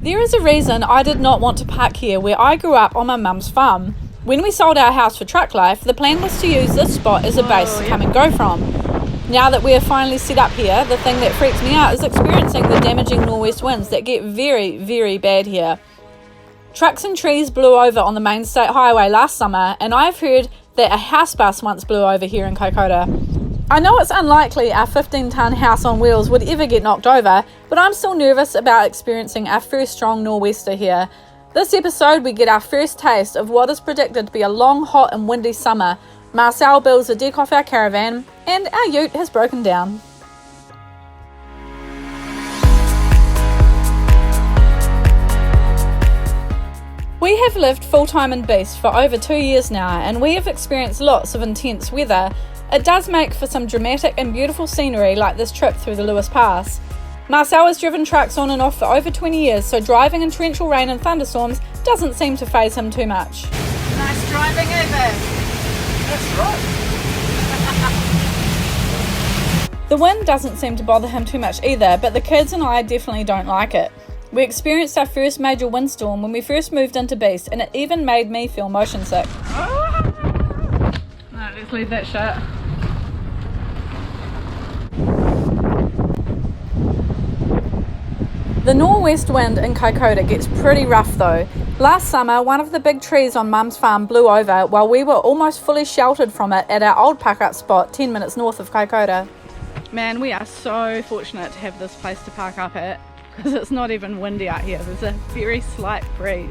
There is a reason I did not want to park here where I grew up on my mum's farm. When we sold our house for truck life, the plan was to use this spot as a base to come and go from. Now that we are finally set up here, the thing that freaks me out is experiencing the damaging nor'west winds that get very, very bad here. Trucks and trees blew over on the main state highway last summer, and I've heard that a house bus once blew over here in Kaikoura. I know it's unlikely our 15-tonne house on wheels would ever get knocked over, but I'm still nervous about experiencing our first strong nor'wester here. This episode we get our first taste of what is predicted to be a long, hot and windy summer. Marcel builds a deck off our caravan, and our ute has broken down. We have lived full-time in Beast for over 2 years now, and we have experienced lots of intense weather. It does make for some dramatic and beautiful scenery like this trip through the Lewis Pass. Marcel has driven trucks on and off for over 20 years, so driving in torrential rain and thunderstorms doesn't seem to faze him too much. Nice driving over. That's right. The wind doesn't seem to bother him too much either, but the kids and I definitely don't like it. We experienced our first major windstorm when we first moved into Beast, and it even made me feel motion sick. No, let's leave that shut. The nor'west wind in Kaikoura gets pretty rough though. Last summer, one of the big trees on Mum's farm blew over while we were almost fully sheltered from it at our old park-up spot 10 minutes north of Kaikoura. Man, we are so fortunate to have this place to park up at, because it's not even windy out here. There's a very slight breeze.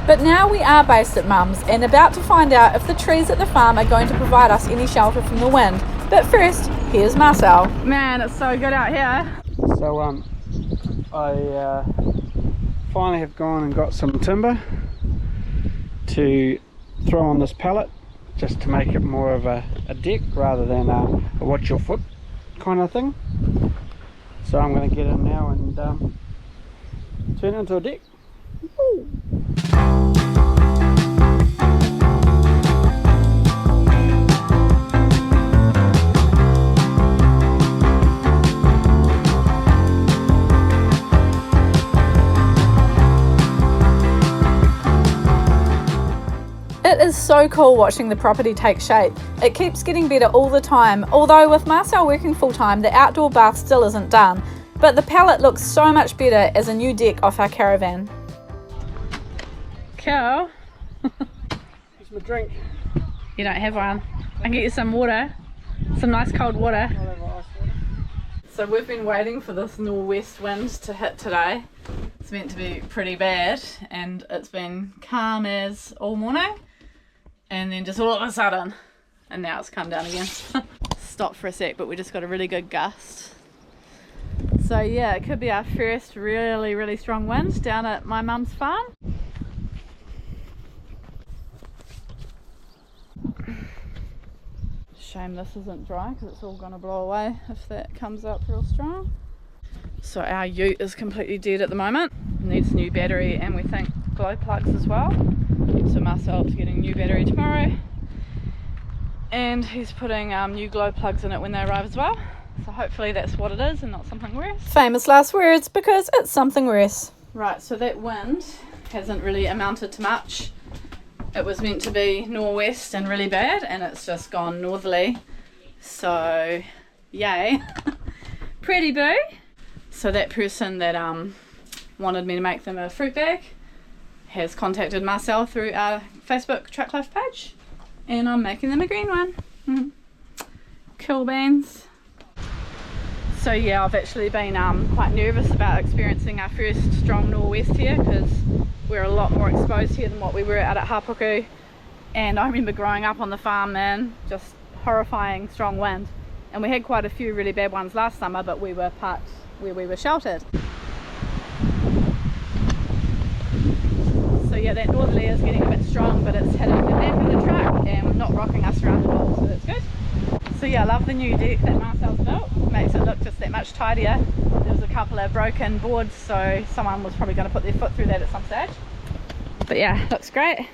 But now we are based at Mum's and about to find out if the trees at the farm are going to provide us any shelter from the wind. But first, here's Marcel. Man, it's so good out here. So I finally have gone and got some timber to throw on this pallet, just to make it more of a deck rather than a watch your foot kind of thing. So I'm going to get in now and turn it into a deck. Woo. It is so cool watching the property take shape. It keeps getting better all the time, although with Marcel working full time, the outdoor bath still isn't done. But the pallet looks so much better as a new deck off our caravan. Cow, Here's my drink. you don't have one. I can get you some water, some nice cold water. I'll have ice water. So we've been waiting for this nor'west wind to hit today. It's meant to be pretty bad, and it's been calm as all morning, and then just all of a sudden, and now it's come down again. Stop for a sec, but we just got a really good gust. So yeah, it could be our first really, really strong wind down at my mum's farm. Shame this isn't dry, because it's all going to blow away if that comes up real strong. So our ute is completely dead at the moment. It needs a new battery, and we think glow plugs as well. So Marcel's getting a new battery tomorrow, and he's putting new glow plugs in it when they arrive as well. So hopefully that's what it is and not something worse. Famous last words, because it's something worse. Right, so that wind hasn't really amounted to much. It was meant to be nor'west and really bad, and it's just gone northerly. So yay. Pretty boo. So that person that wanted me to make them a fruit bag has contacted Marcel through our Facebook Truck Life page, and I'm making them a green one. Cool beans. So yeah, I've actually been quite nervous about experiencing our first strong nor'west here, because we're a lot more exposed here than what we were out at Hapuku, and I remember growing up on the farm, man, just horrifying strong wind, and we had quite a few really bad ones last summer, but we were parked where we were sheltered. So yeah, that northerly is getting a bit strong, but it's hitting the back of the truck and not rocking us around at all, so that's good. So yeah, I love the new deck that Marcel's built. Makes it look just that much tidier. There was a couple of broken boards, so someone was probably going to put their foot through that at some stage. But yeah, looks great.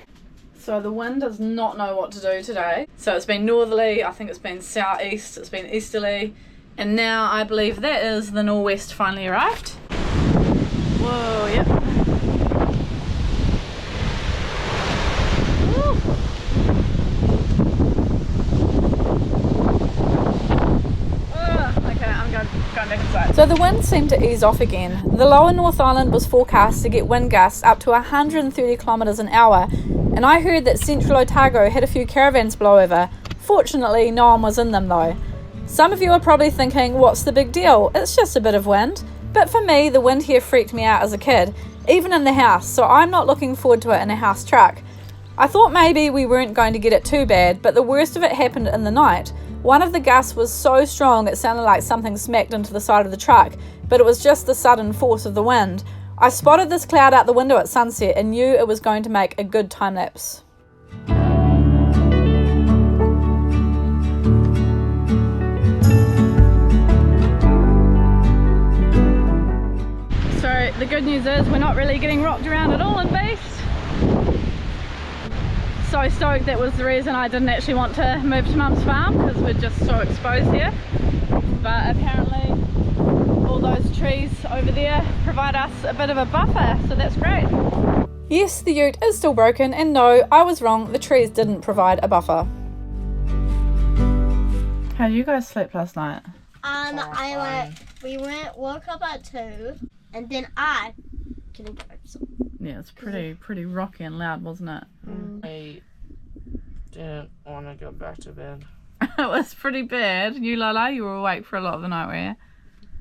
So the wind does not know what to do today. So it's been northerly, I think it's been southeast, it's been easterly, and now I believe that is the nor'west finally arrived. Whoa, yep. So the wind seemed to ease off again. The lower North Island was forecast to get wind gusts up to 130 kilometres an hour, and I heard that Central Otago had a few caravans blow over. Fortunately, no one was in them though. Some of you are probably thinking, what's the big deal? It's just a bit of wind. But for me, the wind here freaked me out as a kid, even in the house, so I'm not looking forward to it in a house truck. I thought maybe we weren't going to get it too bad, but the worst of it happened in the night. One of the gusts was so strong it sounded like something smacked into the side of the truck, but it was just the sudden force of the wind. I spotted this cloud out the window at sunset and knew it was going to make a good time lapse. So the good news is we're not really getting rocked around at all in Beast. So stoked that was the reason I didn't actually want to move to Mum's farm, because we're just so exposed here. But apparently all those trees over there provide us a bit of a buffer, so that's great. Yes, the ute is still broken, and no, I was wrong, the trees didn't provide a buffer. How did you guys sleep last night? We woke up at 2, and then I couldn't go. So. Yeah, it's pretty rocky and loud, wasn't it? I didn't want to go back to bed. It was pretty bad. You, Lala, you were awake for a lot of the night, were you?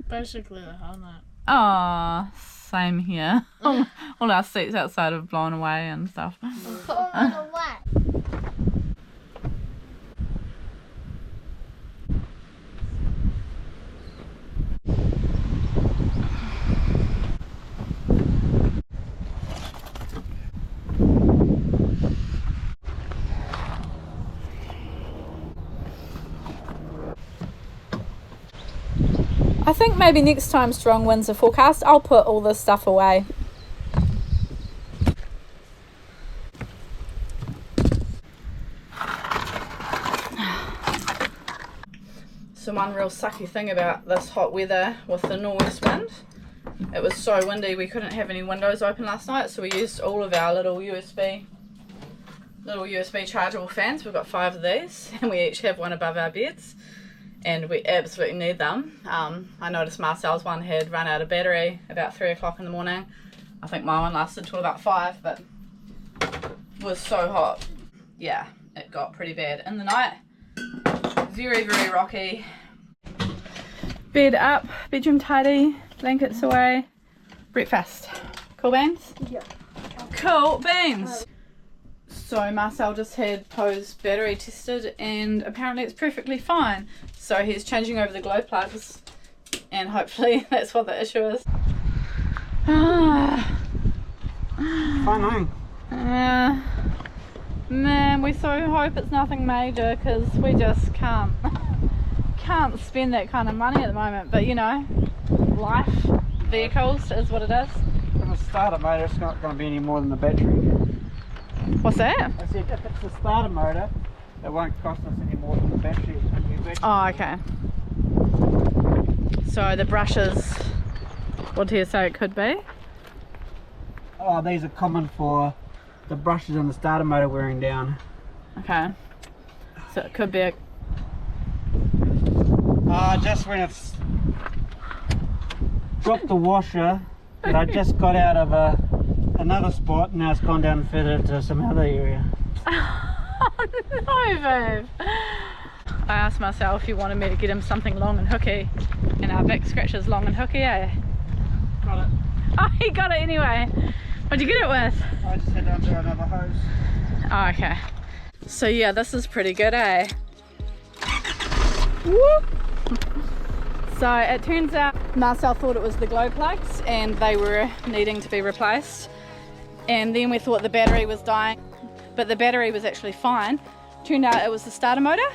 Basically the whole night. Oh, same here. All our seats outside have blown away and stuff. I think maybe next time strong winds are forecast, I'll put all this stuff away. So one real sucky thing about this hot weather with the northwest wind, it was so windy we couldn't have any windows open last night, so we used all of our little USB chargeable fans. We've got 5 of these and we each have one above our beds. And we absolutely need them. I noticed Marcel's one had run out of battery about 3 o'clock in the morning. I think my one lasted till about 5, but it was so hot. Yeah, it got pretty bad in the night. Very, very rocky. Bed up, bedroom tidy, blankets away, breakfast. Cool beans? Yeah. Cool beans! So Marcel just had Poe's battery tested and apparently it's perfectly fine. So he's changing over the glow plugs and hopefully that's what the issue is. Fine, Man, we so hope it's nothing major because we just can't spend that kind of money at the moment. But you know, life, vehicles is what it is. From the starter motor, it's not going to be any more than the battery. What's that? I said if it's the starter motor, it won't cost us any more than the battery. Oh, okay. So the brushes, what do you say it could be? Oh, these are common for the brushes on the starter motor wearing down. Okay. So it could be a... Just when it's dropped the washer that I just got out of another spot, now it's gone down further to some other area. Oh no, babe. I asked Marcel if he wanted me to get him something long and hooky, and our back scratches long and hooky, eh? Got it. Oh, he got it anyway. What'd you get it with? I just had under another hose. Oh, okay. So yeah, this is pretty good, eh? Whoop. So it turns out Marcel thought it was the glow plugs and they were needing to be replaced. And then we thought the battery was dying, but the battery was actually fine. Turned out it was the starter motor.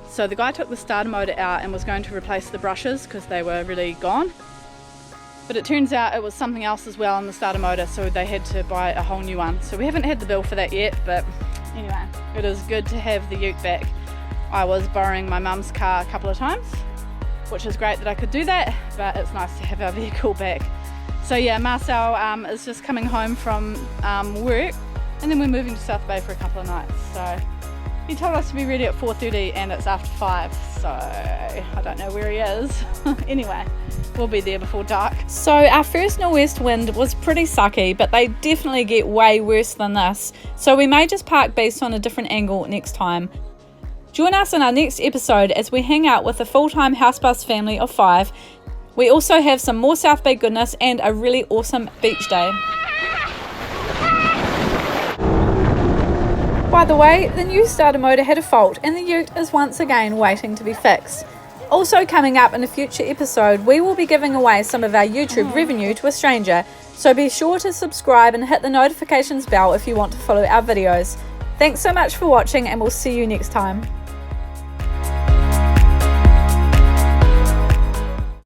So the guy took the starter motor out and was going to replace the brushes because they were really gone. But it turns out it was something else as well on the starter motor, so they had to buy a whole new one. So we haven't had the bill for that yet, but anyway, it is good to have the ute back. I was borrowing my mum's car a couple of times, which is great that I could do that, but it's nice to have our vehicle back. So yeah, Marcel is just coming home from work, and then we're moving to South Bay for a couple of nights. So He told us to be ready at 4:30 and it's after 5, so I don't know where he is. Anyway, we'll be there before dark. So our first northwest wind was pretty sucky, but they definitely get way worse than this. So we may just park beast on a different angle next time. Join us in our next episode as we hang out with a full-time house bus family of 5. We also have some more South Bay goodness and a really awesome beach day. By the way, the new starter motor had a fault and the ute is once again waiting to be fixed. Also coming up in a future episode, we will be giving away some of our YouTube revenue to a stranger, so be sure to subscribe and hit the notifications bell if you want to follow our videos. Thanks so much for watching and we'll see you next time.